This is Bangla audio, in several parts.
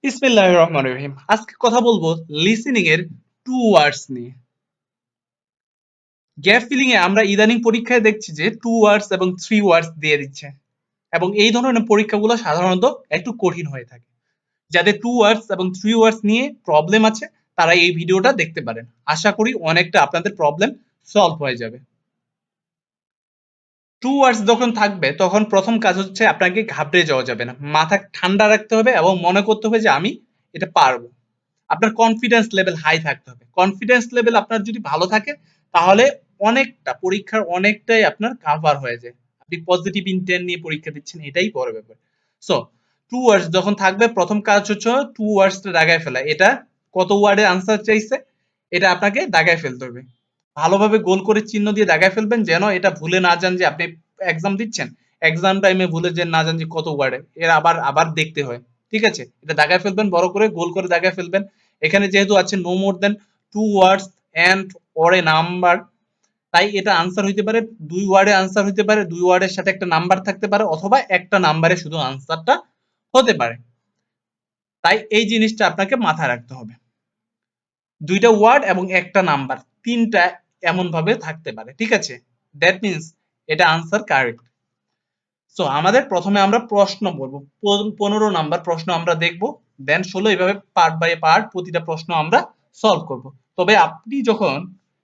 বিসমিল্লাহির রহমানির রহিম। আজকে কথা বলবো লিসেনিং এর টু ওয়ার্ডস নিয়ে। গ্যাপ ফিলিং এ আমরা ইদানিং পরীক্ষায় দেখছি যে টু ওয়ার্ডস এবং থ্রি ওয়ার্ডস দিয়ে দিচ্ছে এবং এই ধরনের পরীক্ষাগুলো সাধারণত একটু কঠিন হয়ে থাকে। যাদের টু ওয়ার্ডস এবং থ্রি ওয়ার্ডস নিয়ে প্রবলেম আছে তারা এই ভিডিওটা দেখতে পারেন। আশা করি অনেকটা আপনাদের প্রবলেম সলভ হয়ে যাবে। টু ওয়ার্ডস যখন থাকবে তখন প্রথম কাজ হচ্ছে আপনাকে ঘাবড়ে যাওয়া যাবে না, মাথা ঠান্ডা রাখতে হবে এবং মনে করতে হবে যে আমি এটা পারবো। আপনার কনফিডেন্স লেভেল হাই থাকতে হবে। কনফিডেন্স লেভেল আপনার যদি ভালো থাকে তাহলে অনেকটা পরীক্ষার অনেকটাই আপনার কাভার হয়ে যায়। আপনি পজিটিভ ইন্টেন্ট নিয়ে পরীক্ষা দিচ্ছেন, এটাই বড় ব্যাপার। সো টু ওয়ার্ডস যখন থাকবে প্রথম কাজ হচ্ছে টু ওয়ার্ডসটা দাগায় ফেলা। এটা কত ওয়ার্ডের আনসার চাইছে এটা আপনাকে দাগায় ফেলতে হবে। ভালোভাবে গোল করে চিহ্ন দিয়ে দাগায় ফেলবেন যেন এটা ভুলে না যান যে আপনি এক্সাম দিচ্ছেন, এক্সাম টাইমে ভুলে যে না যান যে কত ওয়ার্ডে এর আবার আবার দেখতে হয়। ঠিক আছে, এটা দাগায় ফেলবেন, বড় করে গোল করে দাগায় ফেলবেন। এখানে যেহেতু আছে no more than two words and or a number, তাই এটা আনসার হইতে পারে দুই ওয়ার্ডে আনসার হইতে পারে, দুই ওয়ার্ডের সাথে একটা নাম্বার থাকতে পারে অথবা একটা নাম্বারে শুধু আনসারটা হতে পারে। তাই এই জিনিসটা আপনাকে মাথায় রাখতে হবে। দুইটা ওয়ার্ড এবং একটা নাম্বার, তিনটা এমন ভাবে থাকতে পারে। ঠিক আছে, দ্যাট মিন্স এটা আনসার কারেক্ট। সো আমাদের প্রথমে আমরা প্রশ্ন বলবো, 15 নাম্বার প্রশ্ন আমরা দেখব, দেন 16 এইভাবে পার্ট বাই পার্ট প্রতিটা প্রশ্ন আমরা সলভ করব। তবে আপনি যখন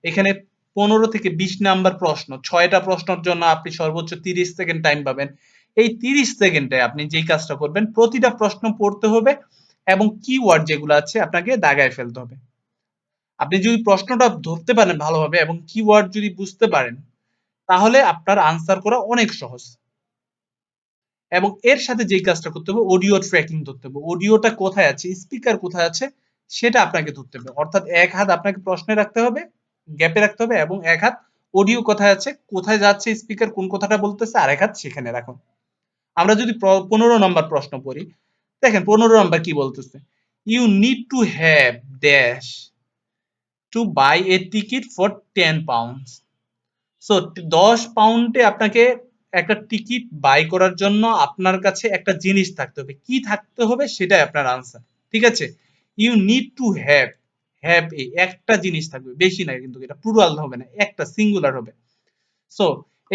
এখানে 15 থেকে 20 নাম্বার প্রশ্ন, 6টা প্রশ্নের জন্য আপনি সর্বোচ্চ 30 সেকেন্ড টাইম পাবেন। এই 30 সেকেন্ডে আপনি যেই কাজটা করবেন প্রতিটা প্রশ্ন পড়তে হবে এবং কিওয়ার্ড যেগুলো আছে আপনাকে দাগায় ফেলতে হবে। আপনি যদি প্রশ্নটা ধরতে পারেন ভালোভাবে এবং কিওয়ার্ড যদি বুঝতে পারেন তাহলে আপনার আনসার করা অনেক সহজ। এবং এর সাথে যেই কাজটা করতে হবে অডিও ট্র্যাকিং ধরতে হবে। অডিওটা কোথায় আছে, স্পিকার কোথায় আছে সেটা আপনাকে ধরতে হবে। অর্থাৎ এক হাত আপনাকে প্রশ্নে রাখতে হবে, গ্যাপে রাখতে হবে, এবং এক হাত অডিও কোথায় আছে, কোথায় যাচ্ছে স্পিকার, কোন কথাটা বলতেছে, আর এক হাত সেখানে রাখুন। আমরা যদি 15 নম্বর প্রশ্ন পড়ি, দেখেন 15 নম্বর কি বলতেছে, you need to have dash to buy a ticket for 10 pounds. So 10 পাউন্ডে আপনাকে একটা টিকিট বাই করার জন্য আপনার কাছে একটা জিনিস থাকতে হবে। কি থাকতে হবে সেটাই আপনার আনসার। ঠিক আছে, you need to have, have a একটা জিনিস থাকবে, বেশি না, কিন্তু এটা প্লুরাল হবে না, একটা সিঙ্গুলার হবে। সো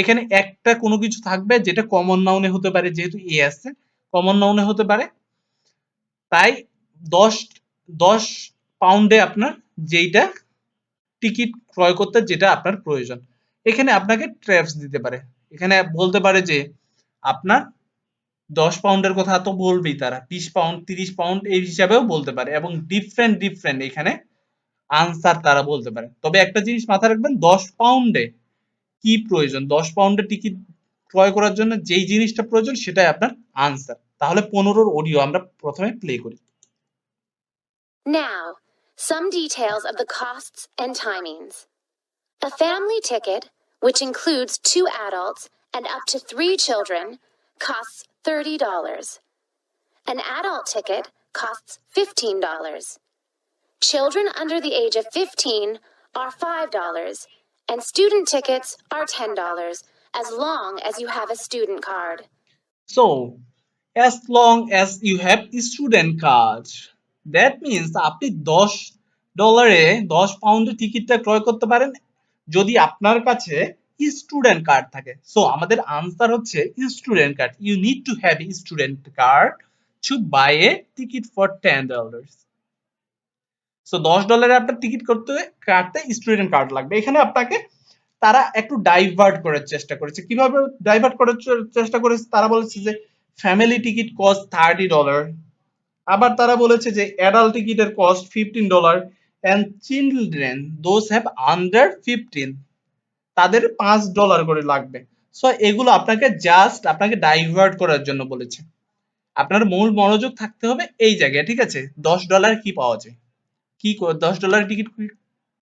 এখানে একটা কোনো কিছু থাকবে যেটা কমন নাউনে হতে পারে, যেহেতু এ আছে কমন নাউনে হতে পারে। তাই 10 10 পাউন্ডে আপনার যেইটা টিকিট ক্রয় করতে যেটা আপনার প্রয়োজন, এখানে আপনাকে ট্র্যাপস দিতে পারে। এখানে বলতে পারে যে আপনার 10 পাউন্ডের কথা তো বলবেই, তারা 20 পাউন্ড 30 পাউন্ড এই হিসাবেও বলতে পারে এবং ডিফারেন্ট ডিফারেন্ট এখানে আনসার তারা বলতে পারে। তবে একটা জিনিস মাথায় রাখবেন, 10 পাউন্ডে কি প্রয়োজন, 10 পাউন্ডের টিকিট ক্রয় করার জন্য যেই জিনিসটা প্রয়োজন সেটাই আপনার আনসার। তাহলে 15 অডিও আমরা প্রথমে প্লে করি। Now, some details of the costs and timings. A family ticket, which includes 2 adults and up to 3 children, costs $30. An adult ticket costs $15. Children under the age of 15 are $5, and student tickets are $10 as long as you have a student card. So, as long as you have student card, that means আপনি $10 $10 টিকিটটা ক্রয় করতে পারেন যদি আপনার কাছে স্টুডেন্ট কার্ড থাকে। সো আমাদের আনসার হচ্ছে student card. You need to have a student card to buy a ticket for $10। So $10 আপনার টিকিট করতে কাটতে স্টুডেন্ট কার্ড লাগবে। এখানে আপনাকে তারা একটু ডাইভার্ট করার চেষ্টা করেছে। কিভাবে ডাইভার্ট করার চেষ্টা করেছে, তারা বলেছে যে ফ্যামিলি টিকিট কস্ট $30, আবার তারা বলেছে যে অ্যাডাল্ট টিকিটের cost $15 and children those have under 15 তাদের $5 করে লাগবে। সো এগুলো আপনাকে জাস্ট আপনাকে ডাইভার্ট করার জন্য বলেছে। আপনার মূল মনোযোগ থাকতে হবে এই জায়গায়। ঠিক আছে, $10 কি পাওয়া যায়, কি $10 টিকিট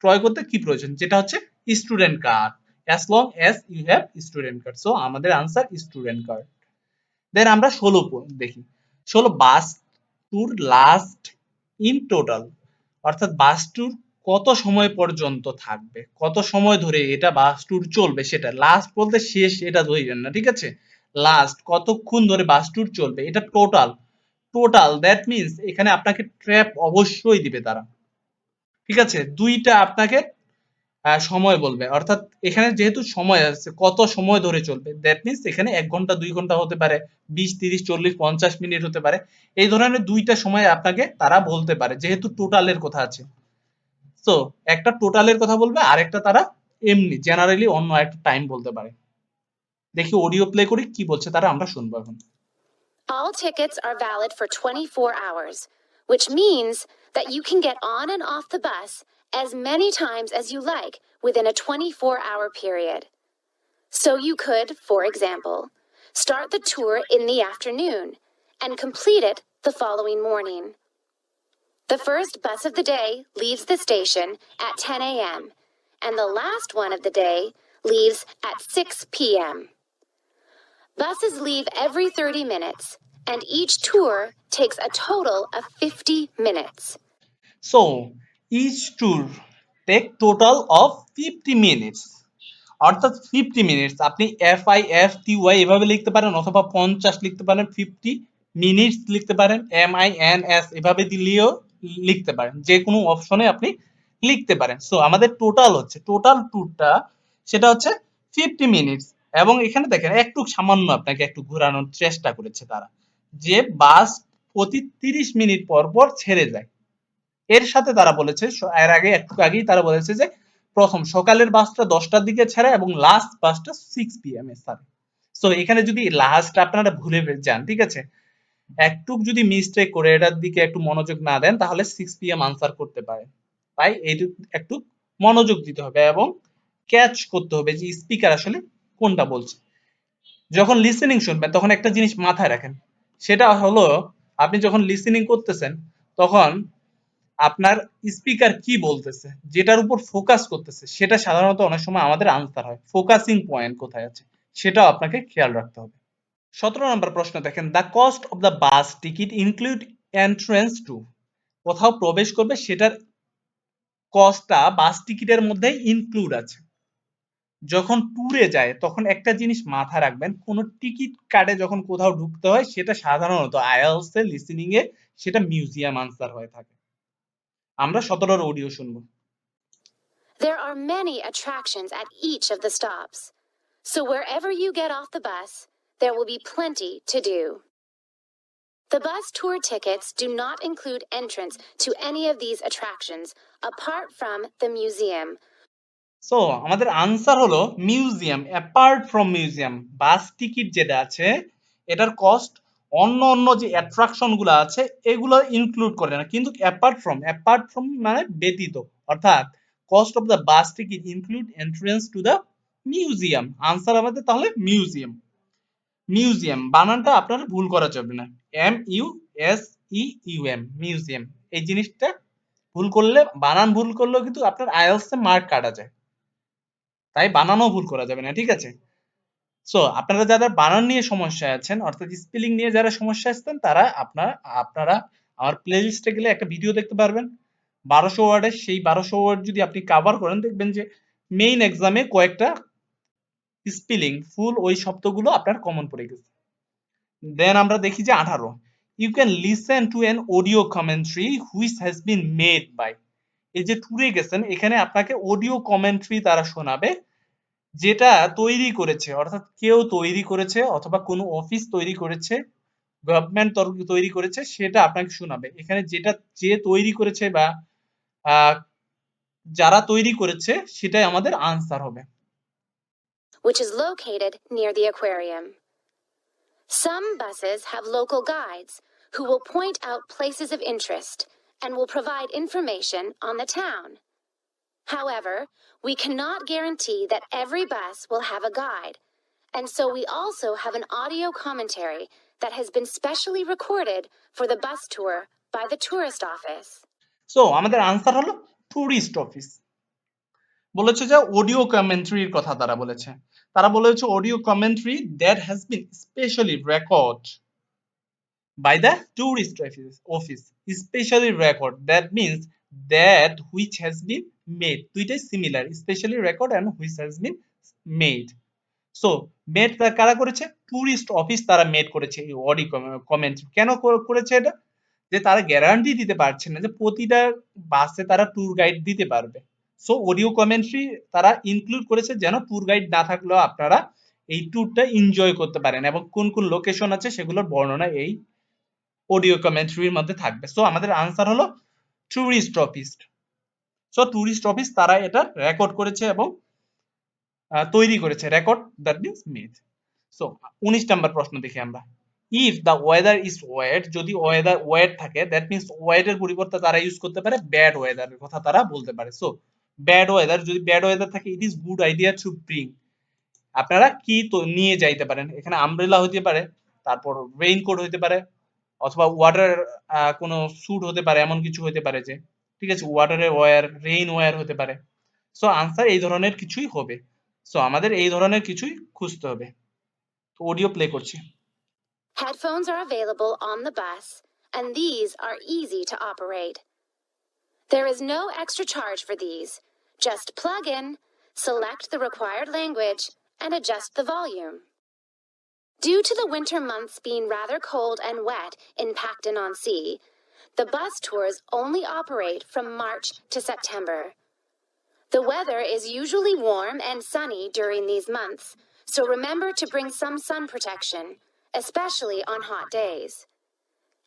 ক্রয় করতে কি প্রয়োজন, যেটা হচ্ছে student card. As long as you have student card. So আমাদের আনসার স্টুডেন্ট কার্ড। দেন আমরা 16 দেখি। 16 bus tour last in total, অর্থাৎ বাস ট্যুর কত সময় পর্যন্ত থাকবে, কত সময় ধরে এটা বাস ট্যুর চলবে, সেটা লাস্ট বলতে শেষ এটা ধরবেন না। ঠিক আছে, লাস্ট কতক্ষণ ধরে বাস ট্যুর চলবে, এটা টোটাল টোটাল, দ্যাট মিনস এখানে আপনাকে ট্র্যাপ অবশ্যই দিবে তারা, ঠিক আছে। দুইটা আপনাকে সময় বলবে, অর্থাৎ এখানে যেহেতু সময় আছে কত সময় ধরে চলবে, দ্যাট মিনস এখানে 1 ঘন্টা 2 ঘন্টা হতে পারে, 20 30 40 50 মিনিট হতে পারে, এই ধরনের দুইটা সময় আপনাকে তারা বলতে পারে যেহেতু টোটালের কথা আছে। সো একটা টোটালের কথা বলবে, আরেকটা তারা এমনি জেনারেলি অন্য একটা টাইম বলতে পারে। দেখি অডিও প্লে করি কি বলছে তারা, আমরা শুনবো এখন। All tickets are valid for 24 hours, which means that you can get on and off the bus as many times as you like within a 24-hour period. So you could, for example, start the tour in the afternoon and complete it the following morning. The first bus of the day leaves the station at 10 a.m., and the last one of the day leaves at 6 p.m. Buses leave every 30 minutes, and each tour takes a total of 50 minutes. So each tour take total of 50 minutes, অর্থাৎ 50 মিনিটস আপনি FIFTY এভাবে লিখতে পারেন, অথবা 50 লিখতে পারেন, 50 মিনিটস লিখতে পারেন, MINS এভাবে দিলেও লিখতে পারেন, যে কোনো অপশনে আপনি লিখতে পারেন। সো আমাদের টোটাল হচ্ছে, টোটাল ট্যুরটা সেটা হচ্ছে 50 মিনিটস। এবং এখানে দেখেন একটু সামান্য আপনাকে একটু ঘোরানোর চেষ্টা করেছে তারা, যে বাস প্রতি 30 মিনিট পর পর ছেড়ে যায়। এর সাথে তারা বলেছে, এর আগে একটু আগেই তারা বলেছে যে প্রথম সকালের বাসটা 10টার দিকে ছাড়ে এবং লাস্ট বাসটা 6 PM এ ছাড়ে। সো এখানে যদি লাস্ট আপনারা ভুলে যান, ঠিক আছে, একটু যদি মিস্টেক করে এটার দিকে একটু মনোযোগ না দেন, তাহলে 6 PM আনসার করতে পারে। তাই এইটুকু একটু মনোযোগ দিতে হবে এবং ক্যাচ করতে হবে যে স্পিকার আসলে কোনটা বলছে। যখন লিসেনিং শুনবেন তখন একটা জিনিস মাথায় রাখেন, সেটা হলো আপনি যখন লিসেনিং করতেছেন তখন আপনার স্পিকার কি বলতেছে, যেটার উপর ফোকাস করতেছে, সেটা সাধারণত অনেক সময় আমাদের আনসার হয়। ফোকাসিং পয়েন্ট কোথায় আছে সেটাও আপনাকে খেয়াল রাখতে হবে। 17 নম্বর প্রশ্ন দেখেন, the cost of the bus ticket include entrance to, কোথাও প্রবেশ করবে সেটার কস্টটা বাস টিকিটের মধ্যে ইনক্লুড আছে। যখন ট্যুরে যায় তখন একটা জিনিস মাথায় রাখবেন, কোন টিকিট কাটে যখন কোথাও ঢুকতে হয় সেটা সাধারণত আইএলটিএস এ লিসেনিং এ সেটা মিউজিয়াম আনসার হয়ে থাকে। আমরা 17 এর অডিও শুনবো। There are many attractions at each of the stops, so wherever you get off the bus, there will be plenty to do. The bus tour tickets do not include entrance to any of these attractions apart from the museum. So আমাদের আনসার হলো museum. Apart from museum, bus ticket যেটা আছে এটার কস্ট অন্য অন্য যে অ্যাট্রাকশন গুলো আছে এগুলো ইনক্লুড করে না, কিন্তু অ্যাপার্ট ফ্রম মানে ব্যতীত, অর্থাৎ cost of the bus ticket include entrance to the museum. Answer আমাদের তাহলে মিউজিয়াম। মিউজিয়াম বানানটা আপনার ভুল করা যাবে না, MUSEUM মিউজিয়াম। এই জিনিসটা ভুল করলে, বানান ভুল করলেও কিন্তু আপনার আইএলটিএস এ মার্ক কাটা যায়, তাই বানানও ভুল করা যাবে না, ঠিক আছে। সো আপনারা যারা বানান নিয়ে সমস্যায় আছেন, অর্থাৎ স্পেলিং নিয়ে যারা সমস্যায় আছেন, তারা আপনারা আমার প্লেলিস্টে গেলে একটা ভিডিও দেখতে পারবেন 1200 ওয়ার্ডের। সেই 1200 ওয়ার্ড যদি আপনি কভার করেন দেখবেন যে মেইন এক্সামে কয়েকটা স্পেলিং ফুল ওই শব্দগুলো আপনার কমন পড়ে গেছে। দেন আমরা দেখি যে 18, you can listen to an audio commentary which has been made by. এই যে ট্যুরে গেছেন এখানে আপনাকে অডিও কমেন্ট্রি তারা শোনাবে, যেটা তৈরি করেছে, অর্থাৎ কেউ তৈরি করেছে অথবা কোনো অফিস তৈরি করেছে, গভর্নমেন্ট তৈরি করেছে, সেটা আপনাকে শোনাবে। এখানে যেটা যে তৈরি করেছে বা যারা তৈরি করেছে সেটাই আমাদের আনসার হবে। Which is located near the aquarium. Some buses have local guides who will point out places of interest and will provide information on the town. However, we cannot guarantee that every bus will have a guide, and so we also have an audio commentary that has been specially recorded for the bus tour by the tourist office. So আমাদের আনসার হলো টুরিস্ট অফিস। বলেছে যে অডিও কমেন্ট্রির কথা তারা বলেছে, audio commentary that has been specially record by the tourist office, specially record, that means that which has been made, দুইটাই similar, specially record and which has been made। So made কারা করেছে? ট্যুরিস্ট অফিস তারা মেড করেছে এই অডি কমেন্ট। কেন করেছে এটা? যে তারা গ্যারান্টি দিতে পারছে না যে প্রতিটা বাসে তারা ট্যুর গাইড দিতে পারবে। সো অডিও কমেন্ট্রি তারা ইনক্লুড করেছে যেন ট্যুর গাইড না থাকলেও আপনারা এই ট্যুরটা এনজয় করতে পারেন এবং কোন কোন লোকেশন আছে সেগুলোর বর্ণনা এই অডিও কমেন্ট্রির মধ্যে থাকবে। সো আমাদের আনসার হলো tourist office. So tourist office তারা এটা রেকর্ড করেছে এবং তৈরি করেছে। Record that means made. So 19 number প্রশ্ন দেখি আমরা। If the weather is wet, যদি ওয়েদার ওয়েট থাকে দ্যাট মিন্স ওয়েটের পরিবর্তে তারা ইউজ করতে পারে ব্যাড ওয়েদারের কথা তারা বলতে পারে। সো ব্যাড ওয়েদার, যদি ব্যাড ওয়েদার থাকে ইট is good idea to bring, আপনারা কি তো নিয়ে যাইতে পারেন? এখানে আমব্রেলা হতে পারে, তারপর রেইনকোট হতে পারে, অথবা ওয়াটার কোনো স্যুট হতে পারে, এমন কিছু হতে পারে যে, ঠিক আছে, ওয়াটারের ওয়্যার, রেইন ওয়্যার হতে পারে। সো আনসার এই ধরনের কিছুই হবে। সো আমাদের এই ধরনের কিছুই খুঁজতে হবে। তো অডিও প্লে করছি। Headphones are available on the bus, and these are easy to operate. There is no extra charge for these. Just plug in, select the required language, and adjust the volume. Due to the winter months being rather cold and wet in Pacton-on-Sea, the bus tours only operate from March to September. The weather is usually warm and sunny during these months, so remember to bring some sun protection, especially on hot days.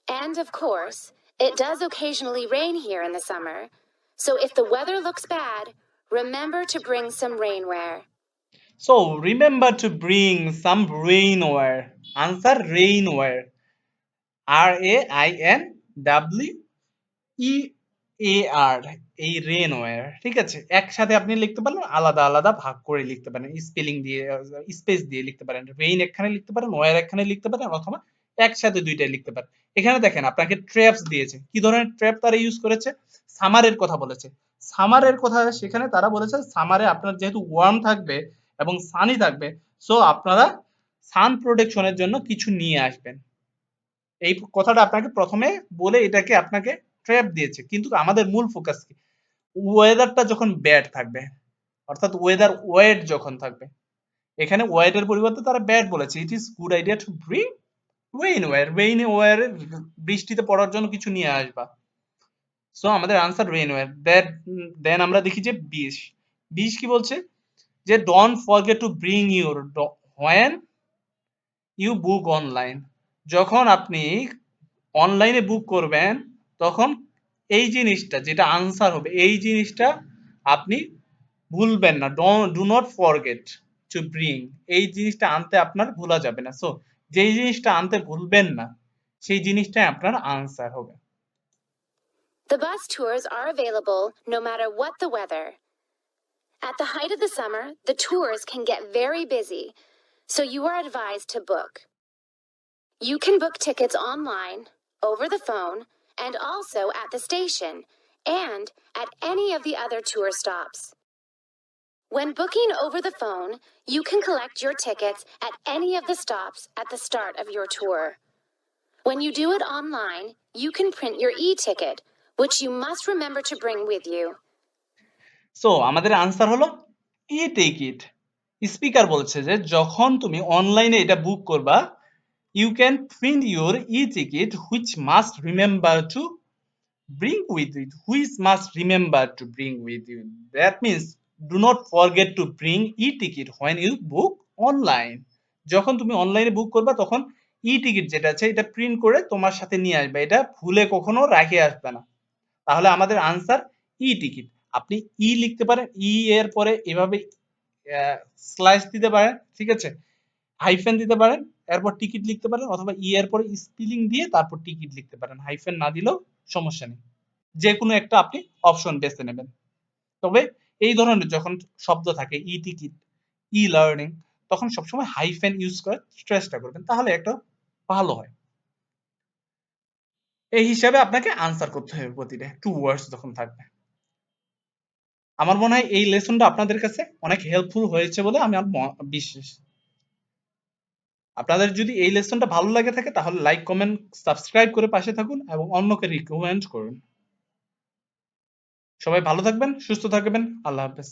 And of course, it does occasionally rain here in the summer, so if the weather looks bad, remember to bring some rainwear. So remember to bring some rainwear. Answer rainwear. RAINWEAR, এই রেনওয়্যার। ঠিক আছে, একসাথে আপনি লিখতে পারেন, আলাদা আলাদা ভাগ করে লিখতে পারেন, স্পেলিং দিয়ে স্পেস দিয়ে লিখতে পারেন। রেইন একখানে লিখতে পারেন, ওয়্যার একখানে লিখতে পারেন, অথবা একসাথে দুইটাই লিখতে পারেন। এখানে দেখেন আপনাকে ট্র্যাপস দিয়েছে। কি ধরনের ট্র্যাপ তারা ইউজ করেছে? সামারের কথা বলেছে। সামারের কথা সেখানে তারা বলেছে সামারে আপনার যেহেতু ওয়ার্ম থাকবে এবং সানি থাকবে, সো আপনারা সান প্রোটেকশনের জন্য কিছু নিয়ে আসবেন। এই কথাটা আপনাকে প্রথমে বলে এটাকে আপনাকে ট্র্যাপ দিয়েছে, কিন্তু আমাদের মূল ফোকাস কি? ওয়েদারটা যখন ব্যাড থাকবে, অর্থাৎ ওয়েদার ওয়েট যখন থাকবে, এখানে ওয়েটের পরিবর্তে তারা ব্যাড বলেছে। It is good idea to bring rainwear. Rainwear, বৃষ্টিতে পড়ার জন্য কিছু নিয়ে আসবা। সো আমাদের আনসার রেইনওয়্যার। দেন আমরা দেখি যে 20 কি বলছে? যে don't forget to bring your when you book online. যখন আপনি অনলাইনে বুক করবেন তখন এই জিনিসটা যেটা আনসার হবে, এই জিনিসটা আপনি ভুলবেন না। Do not forget to bring, এই জিনিসটা আনতে আপনার ভোলা যাবে না। সো যেই জিনিসটা আনতে ভুলবেন না সেই জিনিসটাই আপনার আনসার হবে। The bus tours are available no matter what the weather. At the height of the summer, the tours can get very busy, so you are advised to book. You can book tickets online, over the phone, and also at the station, and at any of the other tour stops. When booking over the phone, you can collect your tickets at any of the stops at the start of your tour. When you do it online, you can print your e-ticket, which you must remember to bring with you. So আমাদের আনসার হলো ই টিকিট। স্পিকার বলছে যে যখন তুমি অনলাইনে এটা বুক করবা, you can print your e-ticket which must remember to bring with it. Which must remember to bring with you. That means do not forget to bring e-ticket when you book online. যখন তুমি অনলাইনে বুক করবা তখন ই-টিকিট যেটা আছে এটা প্রিন্ট করে তোমার সাথে নিয়ে আসবে, এটা ভুলে কখনো রাখে আসবে না। তাহলে আমাদের আনসার ই-টিকিট। আপনি ই লিখতে পারেন, ই এর পরে এভাবে স্ল্যাশ দিতে পারেন, ঠিক আছে, হাইফেন দিতে পারেন, এরপর টিকিট লিখতে পারেন, অথবা ই এর পরে স্পেলিং দিয়ে তারপর টিকিট লিখতে পারেন। হাইফেন না দিলেও সমস্যা নেই, যে কোনো একটা আপনি অপশন বেছে নেবেন। তবে এই ধরনের যখন শব্দ থাকে ই টিকিট, ই লার্নিং, তখন সবসময় হাইফেন ইউজ করার চেষ্টা করবেন, তাহলে একটা ভালো হয়। এই হিসাবে আপনাকে আনসার করতে হবে প্রতিটা টু ওয়ার্ডস যখন থাকবে। আমার মনে হয় এই লেসনটা আপনাদের কাছে অনেক হেল্পফুল হয়েছে বলে আমি বিশ্বাস। আপনাদের যদি এই লেসনটা ভালো লাগে থাকে তাহলে লাইক, কমেন্ট, সাবস্ক্রাইব করে পাশে থাকুন এবং অন্যকে রিকমেন্ড করুন। সবাই ভালো থাকবেন, সুস্থ থাকবেন। আল্লাহ হাফেজ।